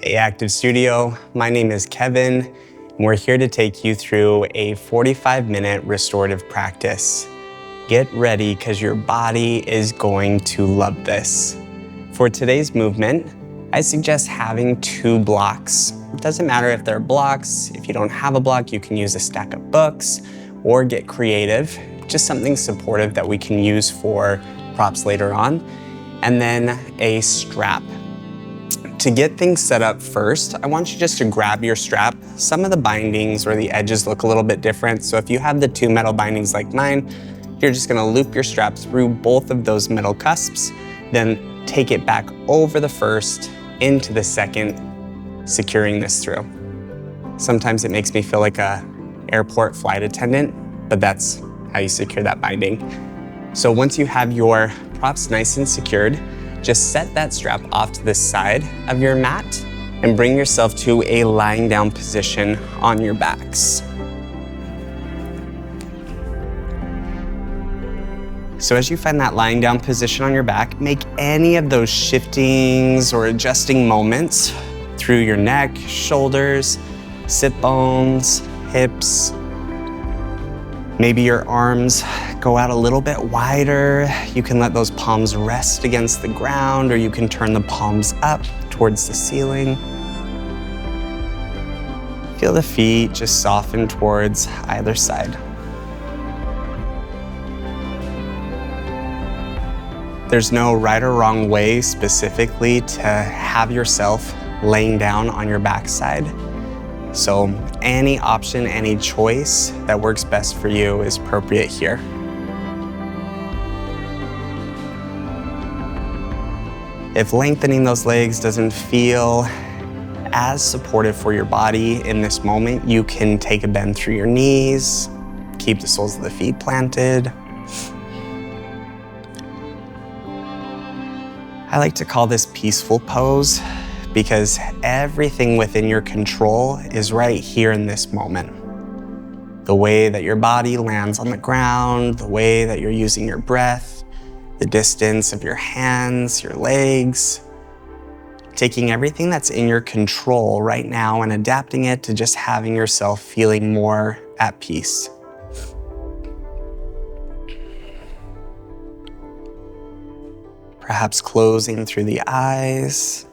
Hey Active Studio, my name is Kevin, and we're here to take you through a 45-minute restorative practice. Get ready because your body is going to love this. For today's movement, I suggest having 2 blocks. It doesn't matter if they're blocks. If you don't have a block, you can use a stack of books or get creative, just something supportive that we can use for props later on. And then a strap. To get things set up first, I want you just to grab your strap. Some of the bindings or the edges look a little bit different. So if you have the 2 metal bindings like mine, you're just gonna loop your strap through both of those metal cusps, then take it back over the first, into the second, securing this through. Sometimes it makes me feel like an airport flight attendant, but that's how you secure that binding. So once you have your props nice and secured, just set that strap off to the side of your mat and bring yourself to a lying down position on your backs. So as you find that lying down position on your back, make any of those shiftings or adjusting moments through your neck, shoulders, sit bones, hips. Maybe your arms go out a little bit wider. You can let those palms rest against the ground, or you can turn the palms up towards the ceiling. Feel the feet just soften towards either side. There's no right or wrong way specifically to have yourself laying down on your backside. So any option, any choice that works best for you is appropriate here. If lengthening those legs doesn't feel as supportive for your body in this moment, you can take a bend through your knees, keep the soles of the feet planted. I like to call this peaceful pose because everything within your control is right here in this moment. The way that your body lands on the ground, the way that you're using your breath, the distance of your hands, your legs, taking everything that's in your control right now and adapting it to just having yourself feeling more at peace. Perhaps closing through the eyes.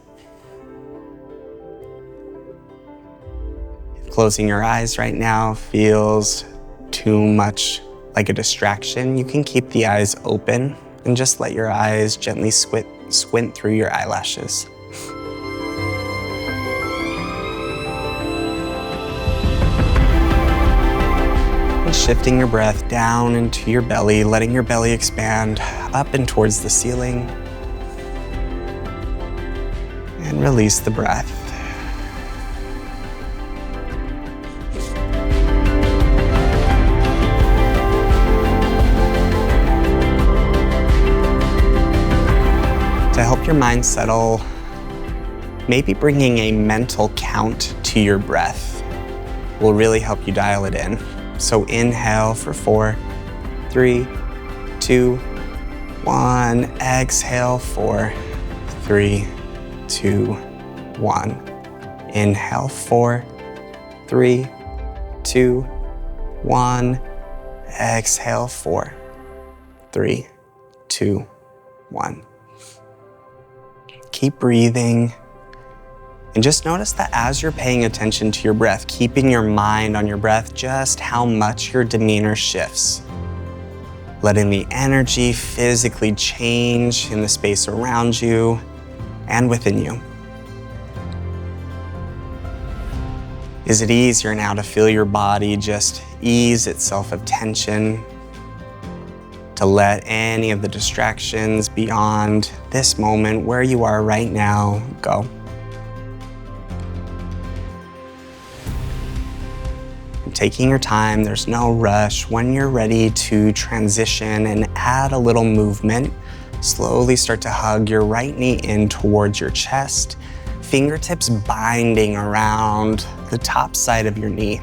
If closing your eyes right now feels too much like a distraction, you can keep the eyes open and just let your eyes gently squint through your eyelashes. And shifting your breath down into your belly, letting your belly expand up and towards the ceiling. And release the breath. To help your mind settle, maybe bringing a mental count to your breath will really help you dial it in. So inhale for 4, 3, 2, 1. Exhale, 4, 3, 2, 1. Inhale, 4, 3, 2, 1. Exhale, 4, 3, 2, 1. Keep breathing. And just notice that as you're paying attention to your breath, keeping your mind on your breath, just how much your demeanor shifts. Letting the energy physically change in the space around you and within you. Is it easier now to feel your body just ease itself of tension, to let any of the distractions beyond this moment where you are right now go? And taking your time, there's no rush. When you're ready to transition and add a little movement, slowly start to hug your right knee in towards your chest, fingertips binding around the top side of your knee.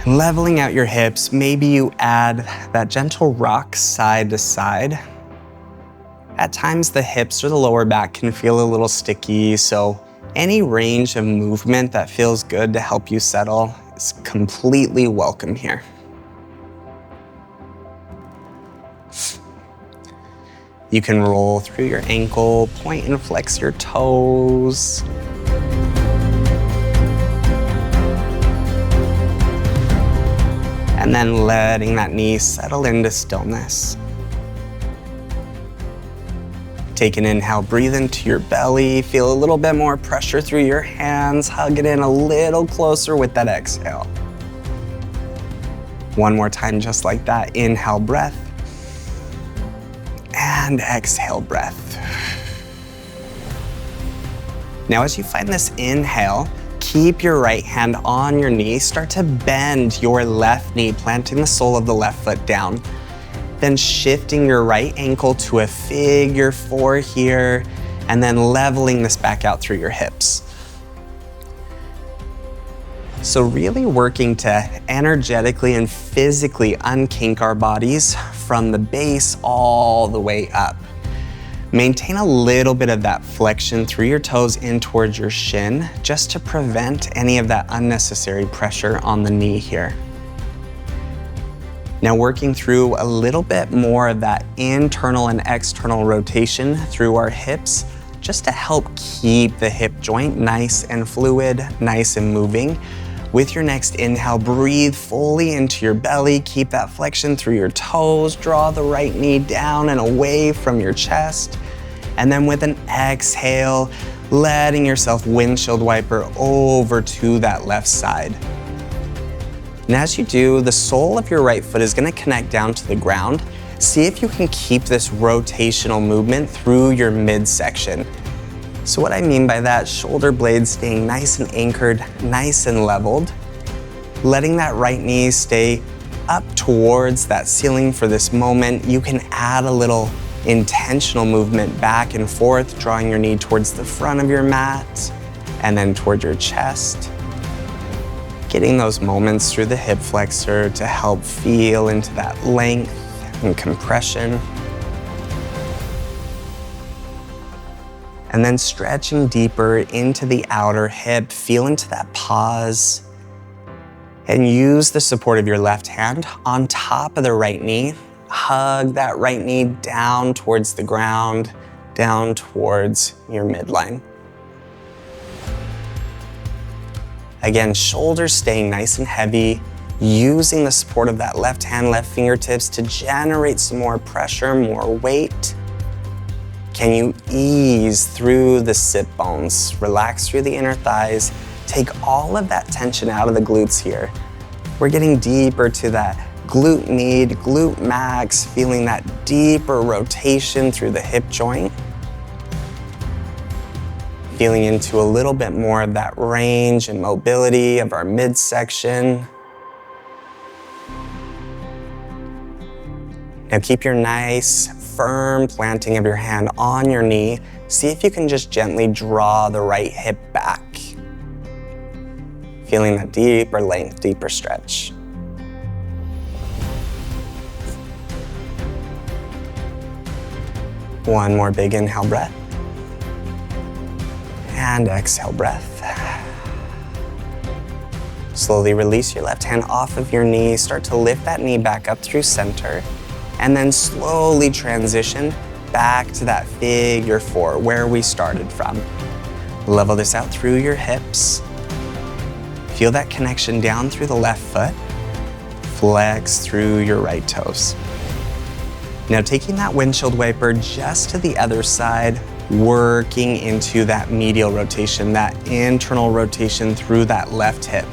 And leveling out your hips, maybe you add that gentle rock side to side. At times, the hips or the lower back can feel a little sticky, so any range of movement that feels good to help you settle is completely welcome here. You can roll through your ankle, point and flex your toes. And then letting that knee settle into stillness. Take an inhale, breathe into your belly, feel a little bit more pressure through your hands, hug it in a little closer with that exhale. One more time, just like that. Inhale, breath, and exhale, breath. Now, as you find this inhale, keep your right hand on your knee, start to bend your left knee, planting the sole of the left foot down. Then shifting your right ankle to a figure 4 here, and then leveling this back out through your hips. So really working to energetically and physically unkink our bodies from the base all the way up. Maintain a little bit of that flexion through your toes in towards your shin, just to prevent any of that unnecessary pressure on the knee here. Now working through a little bit more of that internal and external rotation through our hips, just to help keep the hip joint nice and fluid, nice and moving. With your next inhale, breathe fully into your belly, keep that flexion through your toes, draw the right knee down and away from your chest. And then with an exhale, letting yourself windshield wiper over to that left side. And as you do, the sole of your right foot is going to connect down to the ground. See if you can keep this rotational movement through your midsection. So what I mean by that, shoulder blades staying nice and anchored, nice and leveled. Letting that right knee stay up towards that ceiling for this moment. You can add a little intentional movement back and forth, drawing your knee towards the front of your mat and then toward your chest. Getting those moments through the hip flexor to help feel into that length and compression. And then stretching deeper into the outer hip, feel into that pause. And use the support of your left hand on top of the right knee. Hug that right knee down towards the ground, down towards your midline. Again, shoulders staying nice and heavy, using the support of that left hand, left fingertips to generate some more pressure, more weight. Can you ease through the sit bones? Relax through the inner thighs. Take all of that tension out of the glutes here. We're getting deeper to that glute med, glute max, feeling that deeper rotation through the hip joint. Feeling into a little bit more of that range and mobility of our midsection. Now keep your nice, firm planting of your hand on your knee. See if you can just gently draw the right hip back. Feeling that deeper length, deeper stretch. One more big inhale breath. And exhale breath. Slowly release your left hand off of your knee. Start to lift that knee back up through center. And then slowly transition back to that figure 4 where we started from. Level this out through your hips. Feel that connection down through the left foot. Flex through your right toes. Now taking that windshield wiper just to the other side, working into that medial rotation, that internal rotation through that left hip.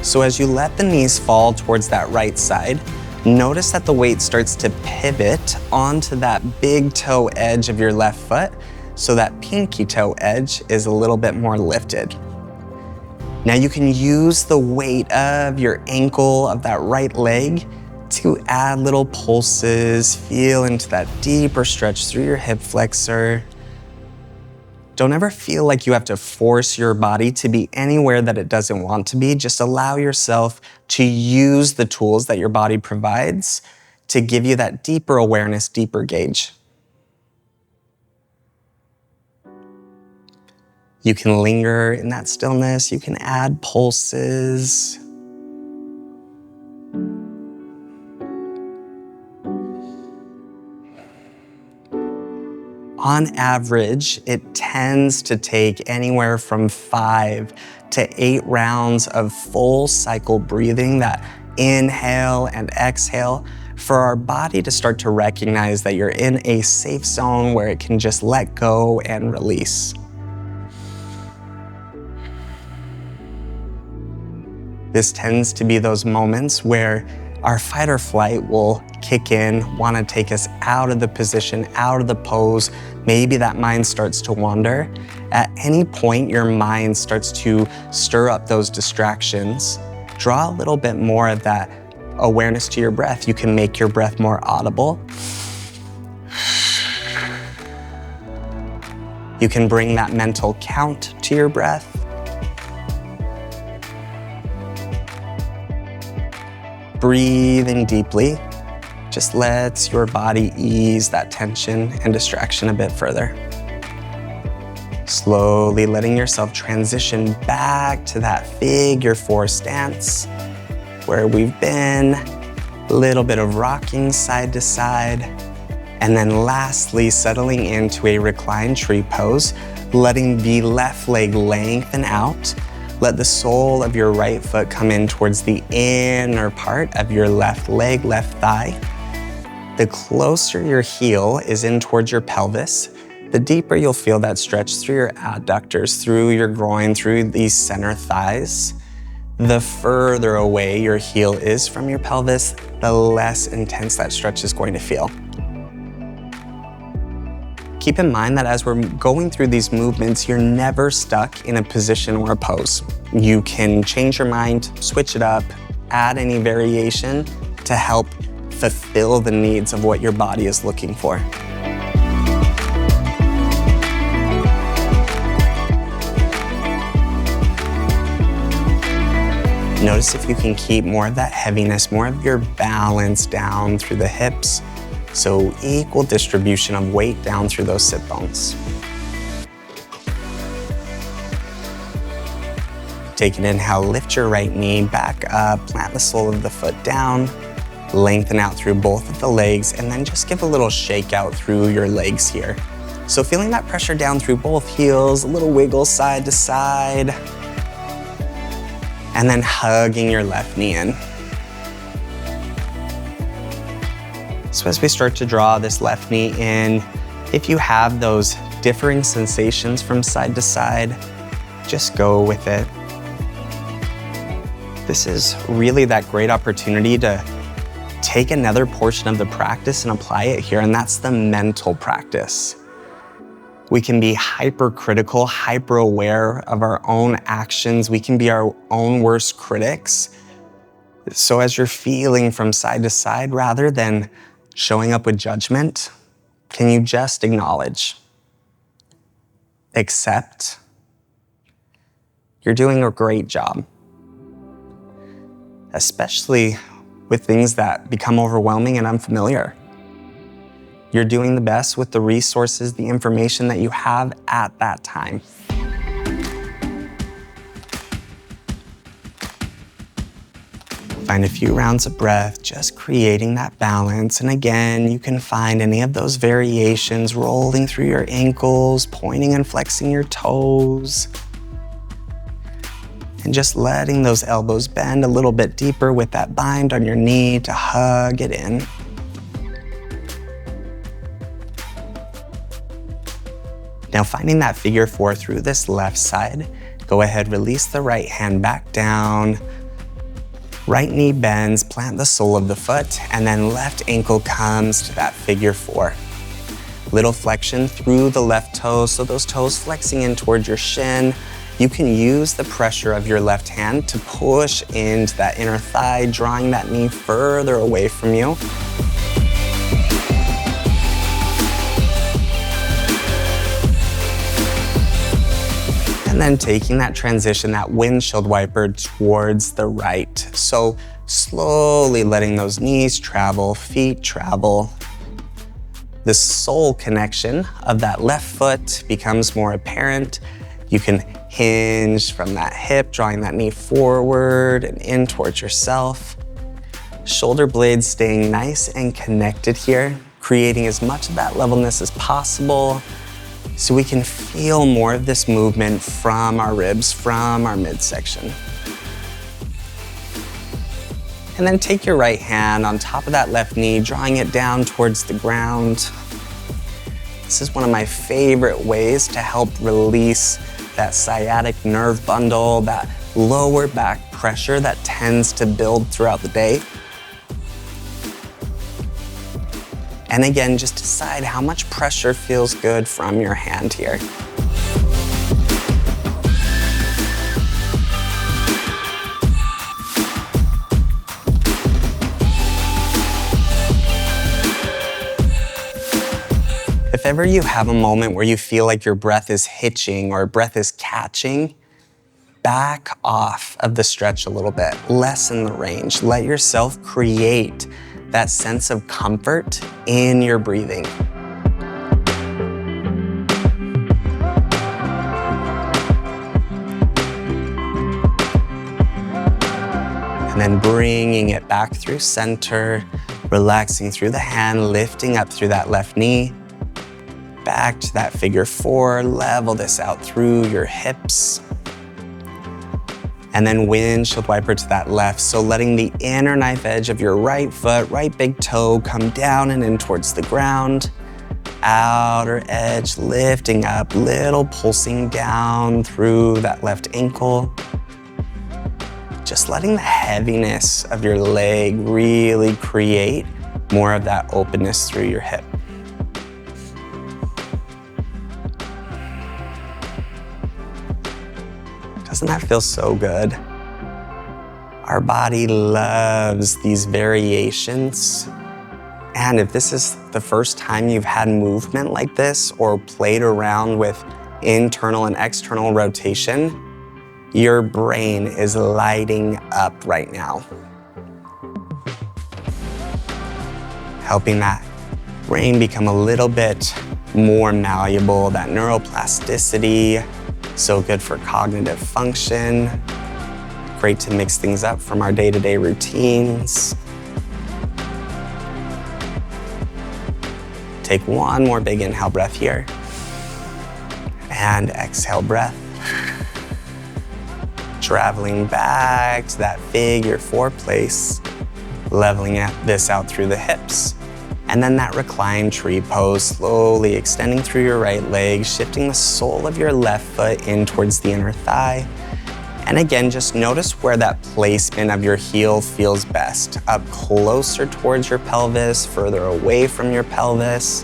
So as you let the knees fall towards that right side, notice that the weight starts to pivot onto that big toe edge of your left foot, so that pinky toe edge is a little bit more lifted. Now you can use the weight of your ankle of that right leg to add little pulses, feel into that deeper stretch through your hip flexor. Don't ever feel like you have to force your body to be anywhere that it doesn't want to be. Just allow yourself to use the tools that your body provides to give you that deeper awareness, deeper gauge. You can linger in that stillness. You can add pulses. On average, it tends to take anywhere from 5 to 8 rounds of full cycle breathing, that inhale and exhale, for our body to start to recognize that you're in a safe zone where it can just let go and release. This tends to be those moments where our fight or flight will kick in, want to take us out of the position, out of the pose. Maybe that mind starts to wander. At any point your mind starts to stir up those distractions, draw a little bit more of that awareness to your breath. You can make your breath more audible. You can bring that mental count to your breath. Breathing deeply just lets your body ease that tension and distraction a bit further. Slowly letting yourself transition back to that figure 4 stance where we've been, a little bit of rocking side to side, and then lastly settling into a reclined tree pose, letting the left leg lengthen out. Let the sole of your right foot come in towards the inner part of your left leg, left thigh. The closer your heel is in towards your pelvis, the deeper you'll feel that stretch through your adductors, through your groin, through these center thighs. The further away your heel is from your pelvis, the less intense that stretch is going to feel. Keep in mind that as we're going through these movements, you're never stuck in a position or a pose. You can change your mind, switch it up, add any variation to help fulfill the needs of what your body is looking for. Notice if you can keep more of that heaviness, more of your balance down through the hips. So equal distribution of weight down through those sit bones. Take an inhale, lift your right knee back up, plant the sole of the foot down, lengthen out through both of the legs, and then just give a little shake out through your legs here. So feeling that pressure down through both heels, a little wiggle side to side, and then hugging your left knee in. So as we start to draw this left knee in, if you have those differing sensations from side to side, just go with it. This is really that great opportunity to take another portion of the practice and apply it here, and that's the mental practice. We can be hypercritical, hyper-aware of our own actions. We can be our own worst critics. So as you're feeling from side to side, rather than showing up with judgment, can you just acknowledge, accept, you're doing a great job, especially with things that become overwhelming and unfamiliar. You're doing the best with the resources, the information that you have at that time. Find a few rounds of breath, just creating that balance. And again, you can find any of those variations, rolling through your ankles, pointing and flexing your toes, and just letting those elbows bend a little bit deeper with that bind on your knee to hug it in. Now finding that figure 4 through this left side, go ahead, release the right hand back down, right knee bends, plant the sole of the foot, and then left ankle comes to that figure 4. Little flexion through the left toes, so those toes flexing in towards your shin. You can use the pressure of your left hand to push into that inner thigh, drawing that knee further away from you. And then taking that transition, that windshield wiper towards the right. So slowly letting those knees travel, feet travel. The sole connection of that left foot becomes more apparent. You can hinge from that hip, drawing that knee forward and in towards yourself. Shoulder blades staying nice and connected here, creating as much of that levelness as possible so we can feel more of this movement from our ribs, from our midsection. And then take your right hand on top of that left knee, drawing it down towards the ground. This is one of my favorite ways to help release that sciatic nerve bundle, that lower back pressure that tends to build throughout the day. And again, just decide how much pressure feels good from your hand here. If ever you have a moment where you feel like your breath is hitching or breath is catching, back off of the stretch a little bit, lessen the range. Let yourself create that sense of comfort in your breathing. And then bringing it back through center, relaxing through the hand, lifting up through that left knee, back to that figure four, level this out through your hips. And then windshield wiper to that left. So letting the inner knife edge of your right foot, right big toe come down and in towards the ground. Outer edge lifting up, little pulsing down through that left ankle. Just letting the heaviness of your leg really create more of that openness through your hip. Doesn't that feel so good? Our body loves these variations. And if this is the first time you've had movement like this or played around with internal and external rotation, your brain is lighting up right now. Helping that brain become a little bit more malleable, that neuroplasticity. So good for cognitive function. Great to mix things up from our day-to-day routines. Take one more big inhale breath here. And exhale breath. Traveling back to that figure four place, leveling this out through the hips. And then that reclined tree pose, slowly extending through your right leg, shifting the sole of your left foot in towards the inner thigh. And again, just notice where that placement of your heel feels best. Up closer towards your pelvis, further away from your pelvis.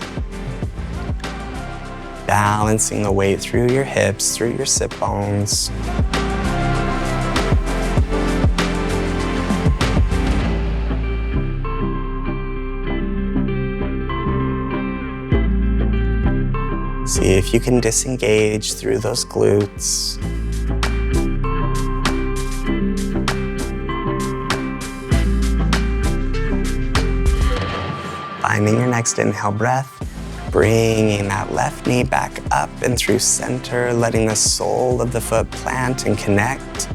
Balancing the weight through your hips, through your sit bones. See if you can disengage through those glutes. Finding your next inhale breath, bringing that left knee back up and through center, letting the sole of the foot plant and connect,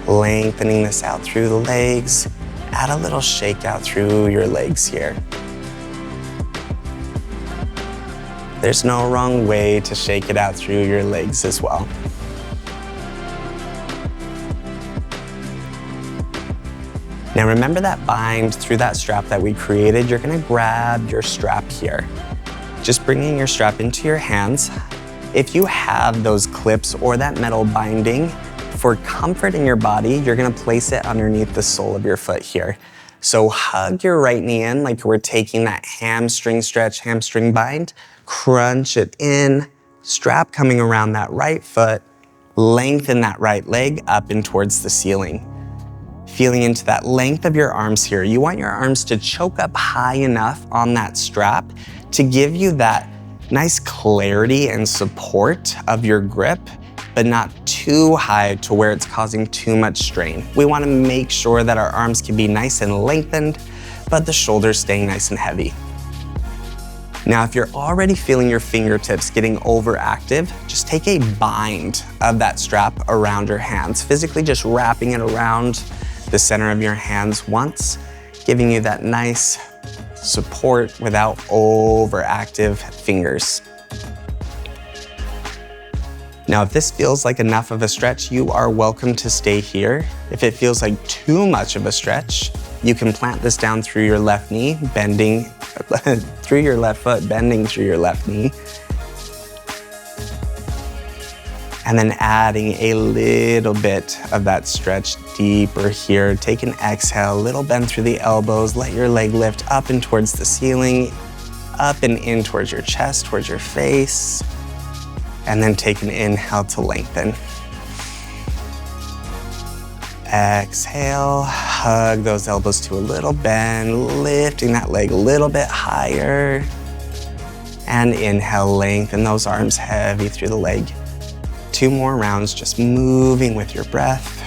lengthening this out through the legs. Add a little shake out through your legs here. There's no wrong way to shake it out through your legs as well. Now remember that bind through that strap that we created. You're gonna grab your strap here. Just bringing your strap into your hands. If you have those clips or that metal binding, for comfort in your body, you're gonna place it underneath the sole of your foot here. So hug your right knee in like we're taking that hamstring stretch, hamstring bind. Crunch it in, strap coming around that right foot, lengthen that right leg up and towards the ceiling. Feeling into that length of your arms here. You want your arms to choke up high enough on that strap to give you that nice clarity and support of your grip, but not too high to where it's causing too much strain. We want to make sure that our arms can be nice and lengthened, but the shoulders staying nice and heavy. Now, if you're already feeling your fingertips getting overactive, just take a bind of that strap around your hands, physically just wrapping it around the center of your hands once, giving you that nice support without overactive fingers. Now, if this feels like enough of a stretch, you are welcome to stay here. If it feels like too much of a stretch, you can plant this down through your left knee, bending through your left foot, bending through your left knee. And then adding a little bit of that stretch deeper here. Take an exhale, a little bend through the elbows, let your leg lift up and towards the ceiling, up and in towards your chest, towards your face. And then take an inhale to lengthen. Exhale, hug those elbows to a little bend, lifting that leg a little bit higher. And inhale, lengthen those arms heavy through the leg. 2 more rounds, just moving with your breath.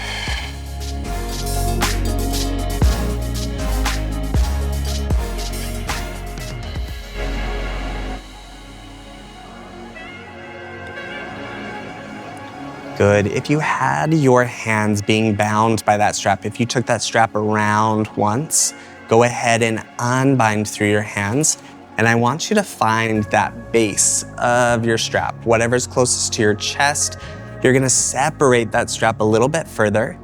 Good. If you had your hands being bound by that strap, if you took that strap around once, go ahead and unbind through your hands. And I want you to find that base of your strap, whatever's closest to your chest. You're gonna separate that strap a little bit further.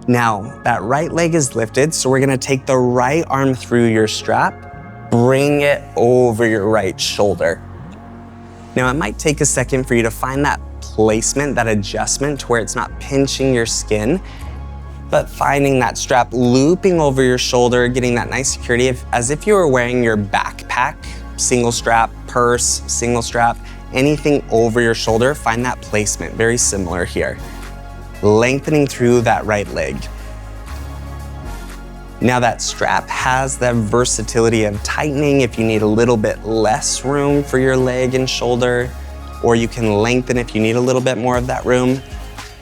Now, that right leg is lifted, so we're gonna take the right arm through your strap, bring it over your right shoulder. Now, it might take a second for you to find that placement, that adjustment to where it's not pinching your skin, but finding that strap looping over your shoulder, getting that nice security as if you were wearing your backpack, single strap, purse, single strap, anything over your shoulder, find that placement, very similar here. Lengthening through that right leg. Now that strap has the versatility of tightening if you need a little bit less room for your leg and shoulder, or you can lengthen if you need a little bit more of that room.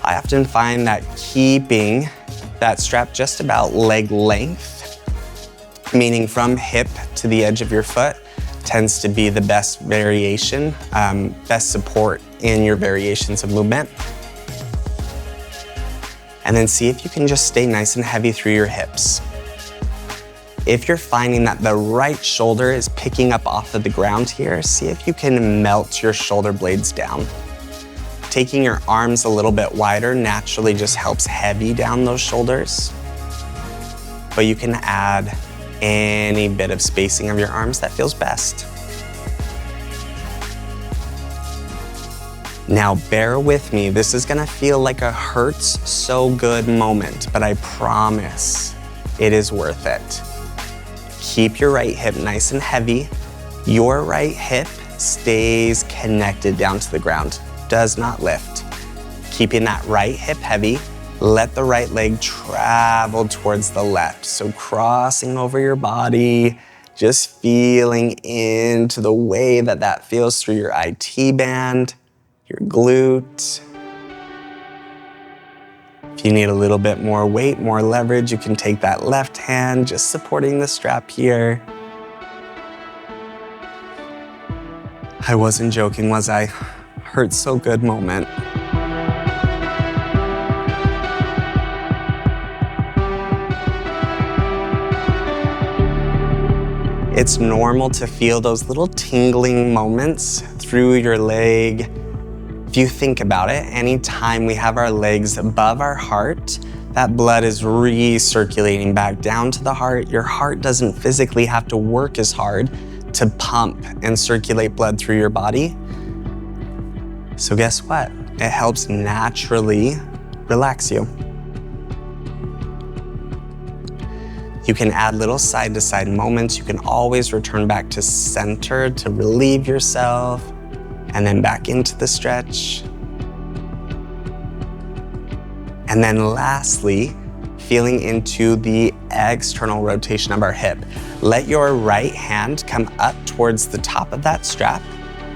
I often find that keeping that strap just about leg length, meaning from hip to the edge of your foot, tends to be the best variation, best support in your variations of movement. And then see if you can just stay nice and heavy through your hips. If you're finding that the right shoulder is picking up off of the ground here, see if you can melt your shoulder blades down. Taking your arms a little bit wider naturally just helps heavy down those shoulders. But you can add any bit of spacing of your arms that feels best. Now bear with me, this is gonna feel like a hurts so good moment, but I promise it is worth it. Keep your right hip nice and heavy. Your right hip stays connected down to the ground, does not lift. Keeping that right hip heavy, let the right leg travel towards the left. So crossing over your body, just feeling into the way that that feels through your IT band, your glute. If you need a little bit more weight, more leverage, you can take that left hand, just supporting the strap here. I wasn't joking, was I? Hurts so good moment. It's normal to feel those little tingling moments through your leg. If you think about it, anytime we have our legs above our heart, that blood is recirculating back down to the heart. Your heart doesn't physically have to work as hard to pump and circulate blood through your body. So guess what? It helps naturally relax you. You can add little side-to-side moments. You can always return back to center to relieve yourself, and then back into the stretch. And then lastly, feeling into the external rotation of our hip. Let your right hand come up towards the top of that strap.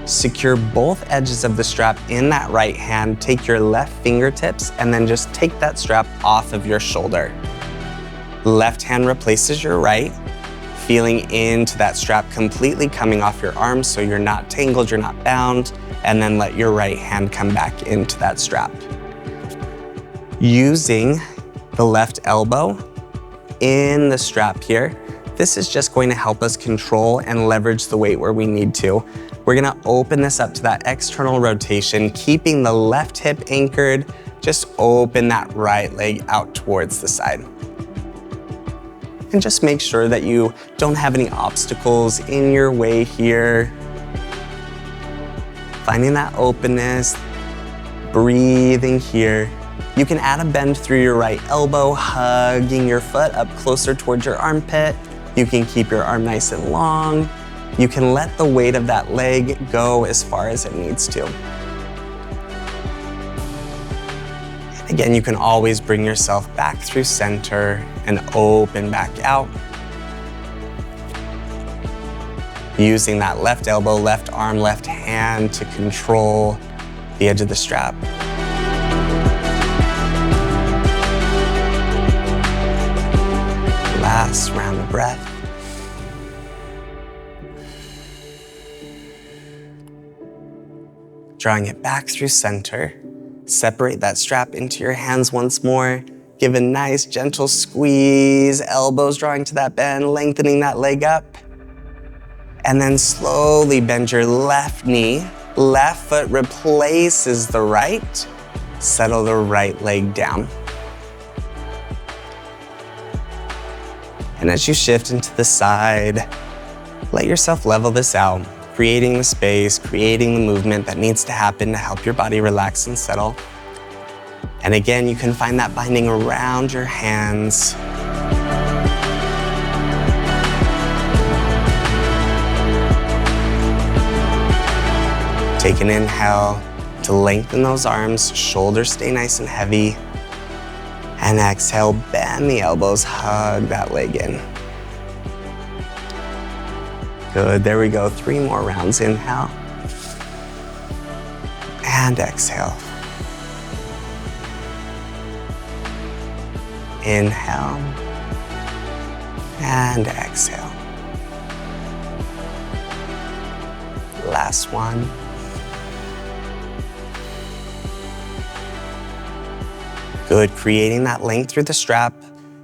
Secure both edges of the strap in that right hand. Take your left fingertips and then just take that strap off of your shoulder. Left hand replaces your right. feeling into that strap completely coming off your arms so you're not tangled, you're not bound, and then let your right hand come back into that strap. Using the left elbow in the strap here, this is just going to help us control and leverage the weight where we need to. We're gonna open this up to that external rotation, keeping the left hip anchored. Just open that right leg out towards the side. And just make sure that you don't have any obstacles in your way here. Finding that openness, breathing here. You can add a bend through your right elbow, hugging your foot up closer towards your armpit. You can keep your arm nice and long. You can let the weight of that leg go as far as it needs to. And again, you can always bring yourself back through center and open back out. Using that left elbow, left arm, left hand to control the edge of the strap. Last round of breath. Drawing it back through center. Separate that strap into your hands once more. Give a nice gentle squeeze, elbows drawing to that bend, lengthening that leg up. And then slowly bend your left knee. Left foot replaces the right. Settle the right leg down. And as you shift into the side, let yourself level this out, creating the space, creating the movement that needs to happen to help your body relax and settle. And again, you can find that binding around your hands. Take an inhale to lengthen those arms, shoulders stay nice and heavy. And exhale, bend the elbows, hug that leg in. Good, there we go. 3 more rounds. Inhale. And exhale. Inhale. And exhale. Last one. Good, creating that length through the strap.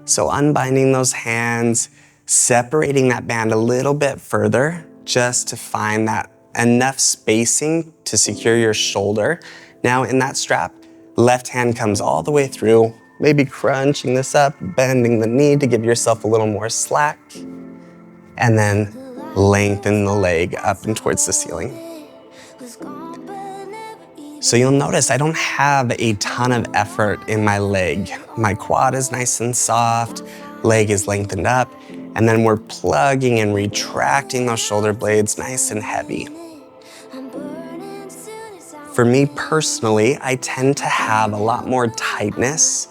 So unbinding those hands, separating that band a little bit further, just to find that enough spacing to secure your shoulder. Now in that strap, left hand comes all the way through, maybe crunching this up, bending the knee to give yourself a little more slack, and then lengthen the leg up and towards the ceiling. So you'll notice I don't have a ton of effort in my leg. My quad is nice and soft, leg is lengthened up, and then we're plugging and retracting those shoulder blades nice and heavy. For me personally, I tend to have a lot more tightness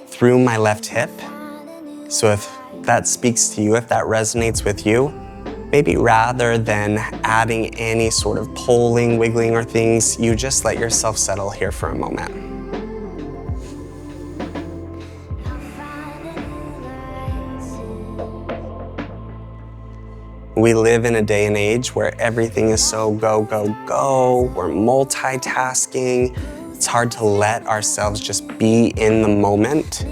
through my left hip. So if that speaks to you, if that resonates with you, maybe rather than adding any sort of pulling, wiggling, or things, you just let yourself settle here for a moment. We live in a day and age where everything is so go, go, go. We're multitasking. It's hard to let ourselves just be in the moment.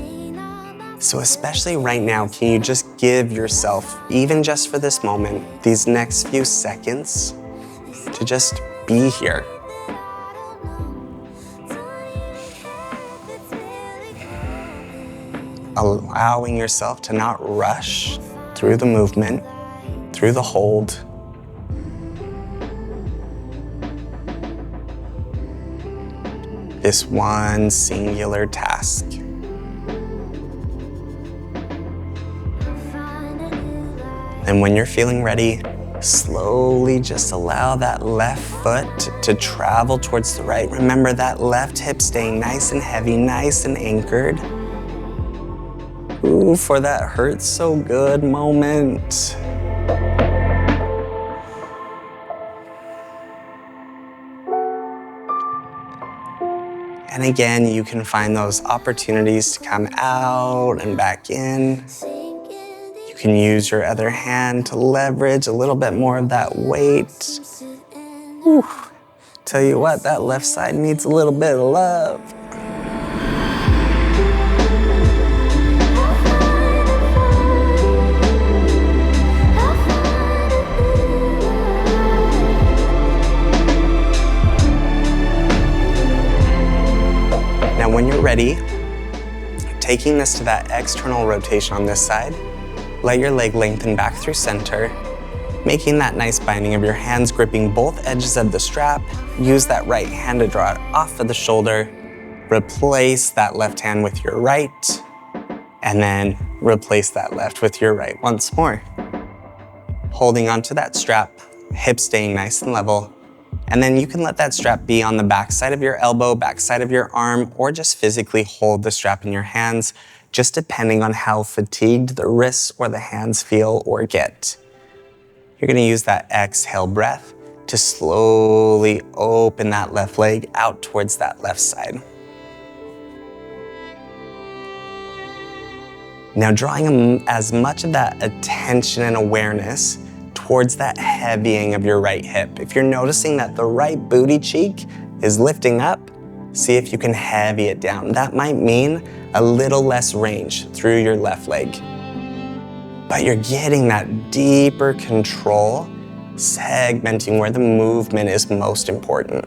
So especially right now, can you just give yourself, even just for this moment, these next few seconds, to just be here? Allowing yourself to not rush through the movement, through the hold. This one singular task. And when you're feeling ready, slowly just allow that left foot to travel towards the right. Remember that left hip staying nice and heavy, nice and anchored. Ooh, for that hurts so good moment. And again, you can find those opportunities to come out and back in. You can use your other hand to leverage a little bit more of that weight. Whew. Tell you what, that left side needs a little bit of love. Now when you're ready, taking this to that external rotation on this side, let your leg lengthen back through center, making that nice binding of your hands, gripping both edges of the strap. Use that right hand to draw it off of the shoulder. Replace that left hand with your right, and then replace that left with your right once more. Holding onto that strap, hips staying nice and level. And then you can let that strap be on the back side of your elbow, back side of your arm, or just physically hold the strap in your hands, just depending on how fatigued the wrists or the hands feel or get. You're gonna use that exhale breath to slowly open that left leg out towards that left side. Now drawing as much of that attention and awareness towards that heavying of your right hip. If you're noticing that the right booty cheek is lifting up, see if you can heavy it down. That might mean a little less range through your left leg. But you're getting that deeper control, segmenting where the movement is most important.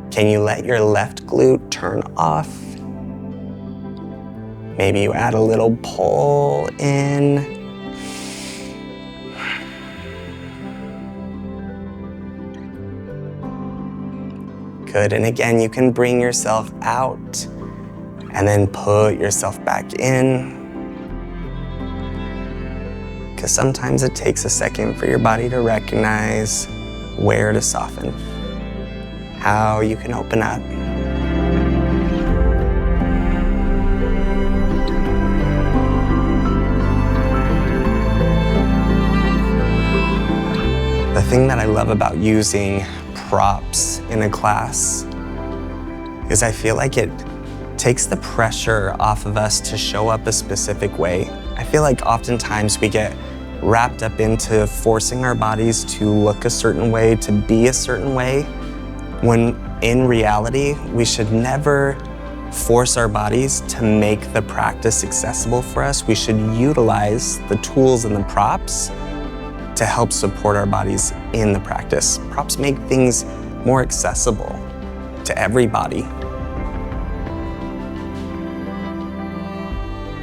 Can you let your left glute turn off? Maybe you add a little pull in. Good, and again, you can bring yourself out and then put yourself back in. Because sometimes it takes a second for your body to recognize where to soften, how you can open up. The thing that I love about using props in a class is I feel like it takes the pressure off of us to show up a specific way. I feel like oftentimes we get wrapped up into forcing our bodies to look a certain way, to be a certain way, when in reality, we should never force our bodies to make the practice accessible for us. We should utilize the tools and the props to help support our bodies in the practice. Props make things more accessible to everybody.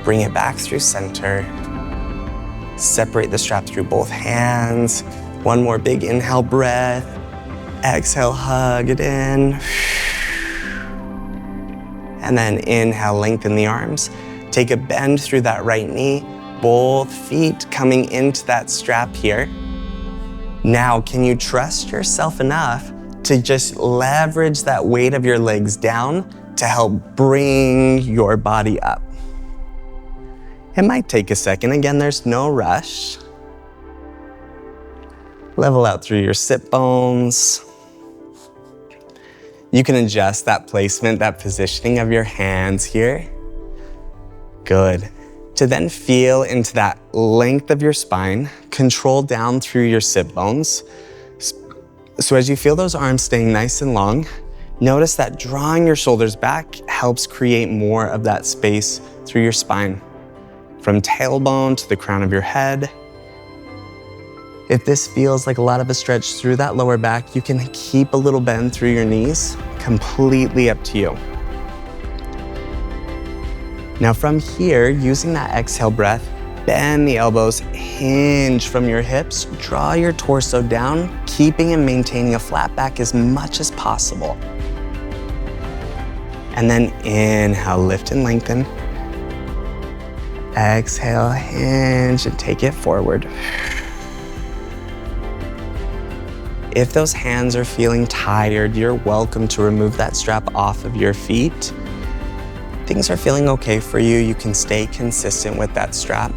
Bring it back through center. Separate the strap through both hands. One more big inhale breath. Exhale, hug it in. And then inhale, lengthen the arms. Take a bend through that right knee. Both feet coming into that strap here. Now, can you trust yourself enough to just leverage that weight of your legs down to help bring your body up? It might take a second. Again, there's no rush. Level out through your sit bones. You can adjust that placement, that positioning of your hands here. Good. To then feel into that length of your spine, control down through your sit bones. So as you feel those arms staying nice and long, notice that drawing your shoulders back helps create more of that space through your spine, from tailbone to the crown of your head. If this feels like a lot of a stretch through that lower back, you can keep a little bend through your knees, completely up to you. Now from here, using that exhale breath, bend the elbows, hinge from your hips, draw your torso down, keeping and maintaining a flat back as much as possible. And then inhale, lift and lengthen. Exhale, hinge and take it forward. If those hands are feeling tired, you're welcome to remove that strap off of your feet. Things are feeling okay for you, you can stay consistent with that strap.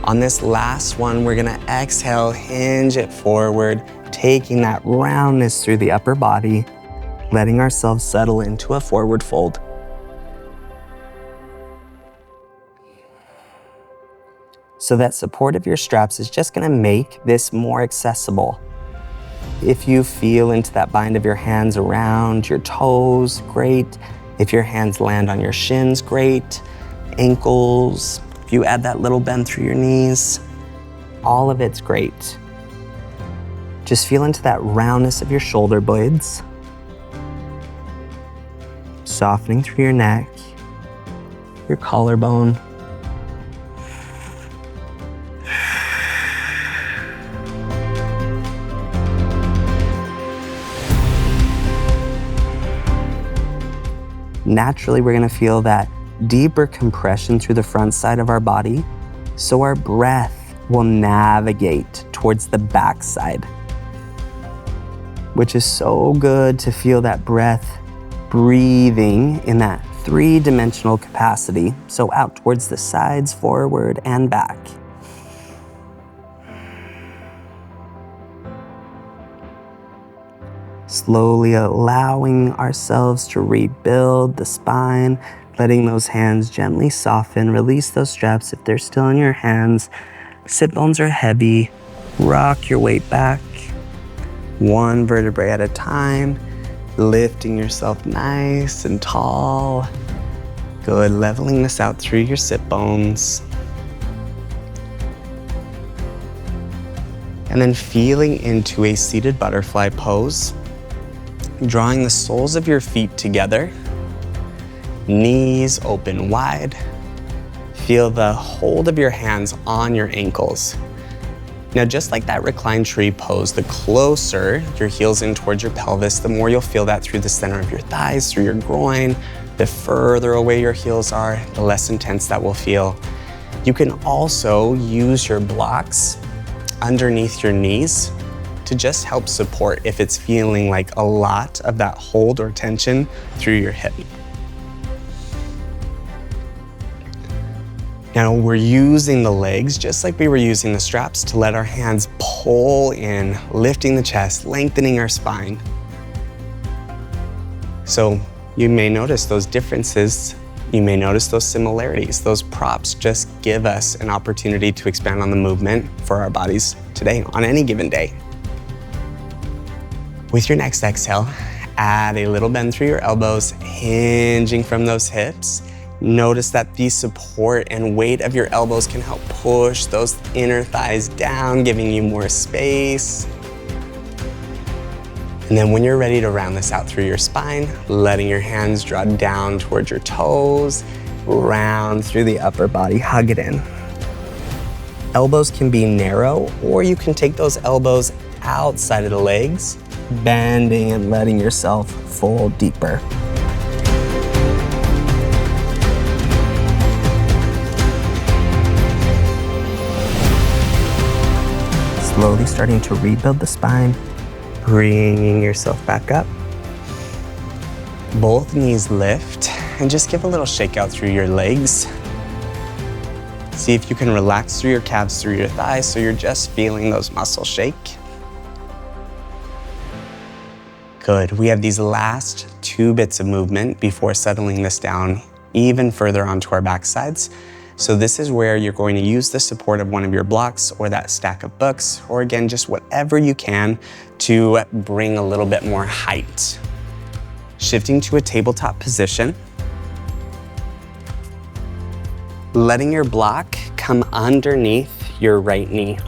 On this last one, we're gonna exhale, hinge it forward, taking that roundness through the upper body, letting ourselves settle into a forward fold. So that support of your straps is just gonna make this more accessible. If you feel into that bind of your hands around your toes, great. If your hands land on your shins, great. Ankles, if you add that little bend through your knees, all of it's great. Just feel into that roundness of your shoulder blades, softening through your neck, your collarbone. Naturally, we're gonna feel that deeper compression through the front side of our body, so our breath will navigate towards the back side, which is so good to feel that breath breathing in that three-dimensional capacity, so out towards the sides, forward, and back. Slowly allowing ourselves to rebuild the spine, letting those hands gently soften, release those straps if they're still in your hands. Sit bones are heavy, rock your weight back, one vertebrae at a time, lifting yourself nice and tall. Good, leveling this out through your sit bones. And then feeling into a seated butterfly pose, drawing the soles of your feet together, knees open wide. Feel the hold of your hands on your ankles. Now, just like that reclined tree pose, the closer your heels in towards your pelvis, the more you'll feel that through the center of your thighs, through your groin. The further away your heels are, the less intense that will feel. You can also use your blocks underneath your knees to just help support if it's feeling like a lot of that hold or tension through your hip. Now we're using the legs just like we were using the straps to let our hands pull in, lifting the chest, lengthening our spine. So you may notice those differences, you may notice those similarities. Those props just give us an opportunity to expand on the movement for our bodies today on any given day. With your next exhale, add a little bend through your elbows, hinging from those hips. Notice that the support and weight of your elbows can help push those inner thighs down, giving you more space. And then when you're ready to round this out through your spine, letting your hands draw down towards your toes, round through the upper body, hug it in. Elbows can be narrow, or you can take those elbows outside of the legs, bending and letting yourself fold deeper. Slowly starting to rebuild the spine, bringing yourself back up. Both knees lift and just give a little shake out through your legs. See if you can relax through your calves, through your thighs, so you're just feeling those muscles shake. Good, we have these last two bits of movement before settling this down even further onto our backsides. So this is where you're going to use the support of one of your blocks or that stack of books, or again, just whatever you can to bring a little bit more height. Shifting to a tabletop position. Letting your block come underneath your right knee.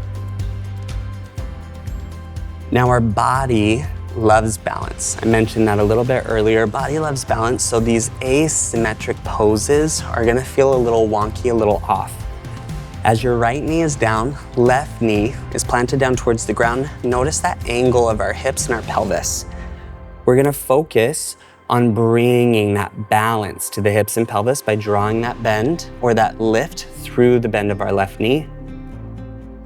Now our body loves balance. I mentioned that a little bit earlier. Body loves balance, so these asymmetric poses are gonna feel a little wonky, a little off. As your right knee is down, left knee is planted down towards the ground. Notice that angle of our hips and our pelvis. We're gonna focus on bringing that balance to the hips and pelvis by drawing that bend or that lift through the bend of our left knee.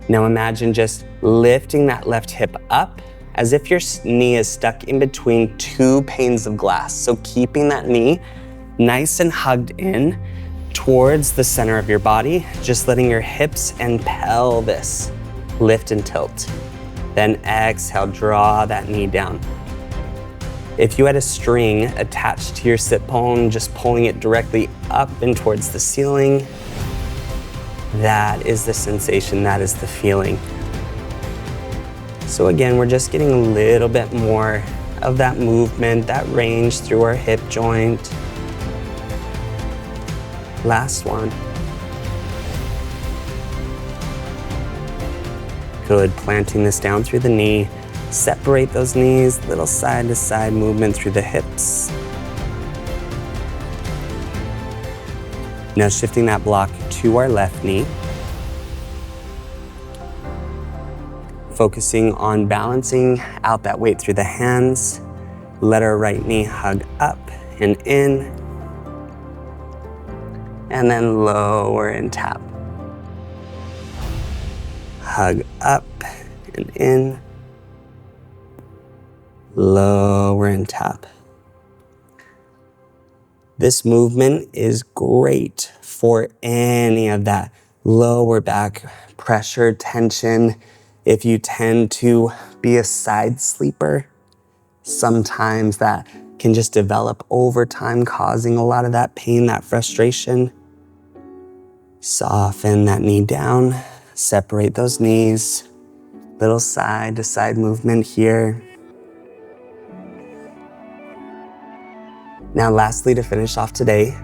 Now imagine just lifting that left hip up as if your knee is stuck in between two panes of glass. So keeping that knee nice and hugged in towards the center of your body, just letting your hips and pelvis lift and tilt. Then exhale, draw that knee down. If you had a string attached to your sit bone, just pulling it directly up and towards the ceiling. That is the sensation, that is the feeling. So again, we're just getting a little bit more of that movement, that range through our hip joint. Last one. Good, planting this down through the knee. Separate those knees, little side to side movement through the hips. Now shifting that block to our left knee. Focusing on balancing out that weight through the hands. Let our right knee hug up and in. And then lower and tap. Hug up and in. Lower and tap. This movement is great for any of that lower back pressure, tension. If you tend to be a side sleeper, sometimes that can just develop over time, causing a lot of that pain, that frustration. Soften that knee down, separate those knees, little side to side movement here. Now lastly, to finish off today,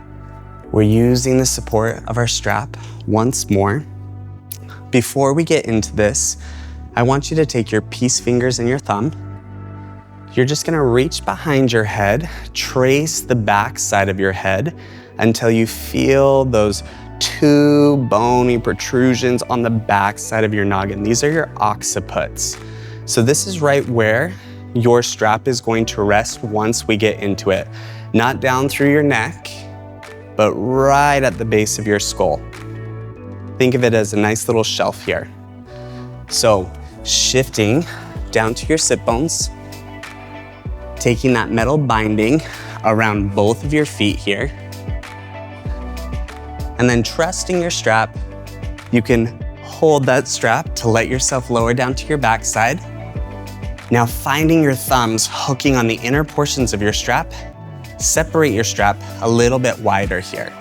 we're using the support of our strap once more. Before we get into this, I want you to take your peace fingers and your thumb. You're just gonna reach behind your head, trace the back side of your head until you feel those two bony protrusions on the back side of your noggin. These are your occipits. So this is right where your strap is going to rest once we get into it. Not down through your neck, but right at the base of your skull. Think of it as a nice little shelf here. So shifting down to your sit bones, taking that metal binding around both of your feet here, and then trusting your strap. You can hold that strap to let yourself lower down to your backside. Now finding your thumbs hooking on the inner portions of your strap, separate your strap a little bit wider here.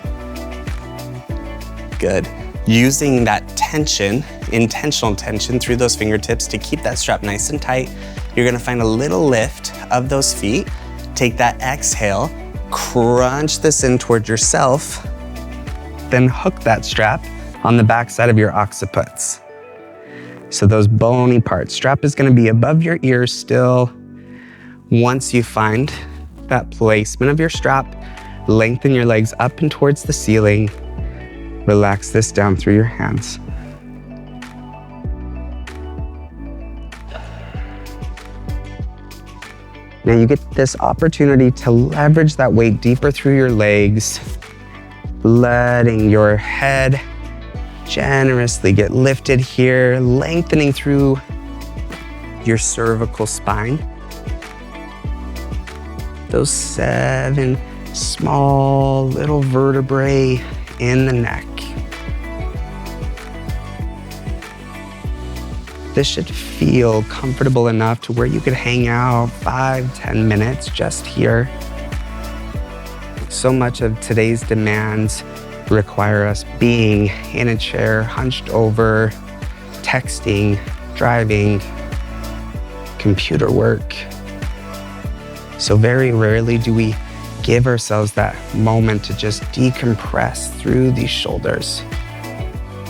Good. Using that tension, intentional tension through those fingertips to keep that strap nice and tight, you're gonna find a little lift of those feet. Take that exhale, crunch this in towards yourself, then hook that strap on the back side of your occipits. So those bony parts, strap is gonna be above your ears still. Once you find that placement of your strap, lengthen your legs up and towards the ceiling. Relax this down through your hands. Now you get this opportunity to leverage that weight deeper through your legs, letting your head generously get lifted here, lengthening through your cervical spine. Those 7 small little vertebrae in the neck. This should feel comfortable enough to where you could hang out 5-10 minutes just here. So much of today's demands require us being in a chair, hunched over, texting, driving, computer work. So very rarely do we give ourselves that moment to just decompress through these shoulders.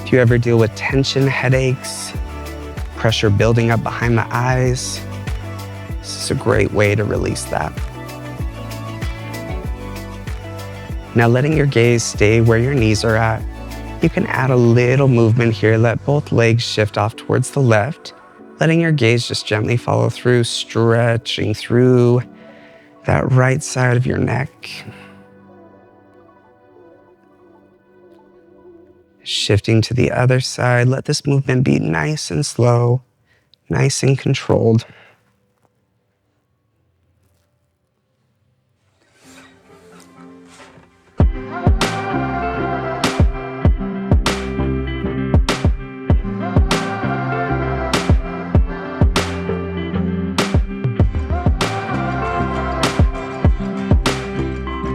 Do you ever deal with tension, headaches, pressure building up behind the eyes? This is a great way to release that. Now letting your gaze stay where your knees are at, you can add a little movement here. Let both legs shift off towards the left, letting your gaze just gently follow through, stretching through that right side of your neck. Shifting to the other side, let this movement be nice and slow, nice and controlled.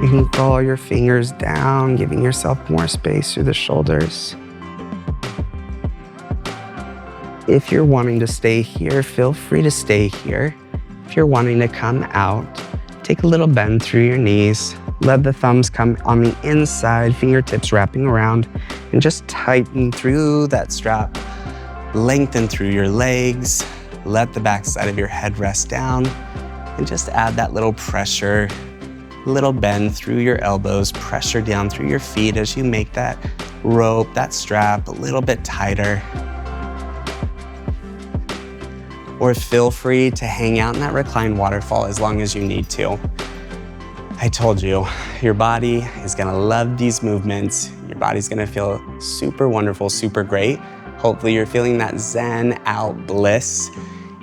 You can crawl your fingers down, giving yourself more space through the shoulders. If you're wanting to stay here, feel free to stay here. If you're wanting to come out, take a little bend through your knees. Let the thumbs come on the inside, fingertips wrapping around, and just tighten through that strap. Lengthen through your legs. Let the backside of your head rest down, and just add that little pressure, little bend through your elbows, pressure down through your feet as you make that rope, that strap a little bit tighter. Or feel free to hang out in that reclined waterfall as long as you need to. I told you, your body is gonna love these movements. Your body's gonna feel super wonderful, super great. Hopefully you're feeling that zen out bliss.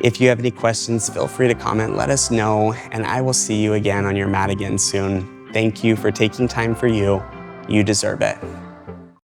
If you have any questions, feel free to comment, let us know, and I will see you again on your mat again soon. Thank you for taking time for you. You deserve it.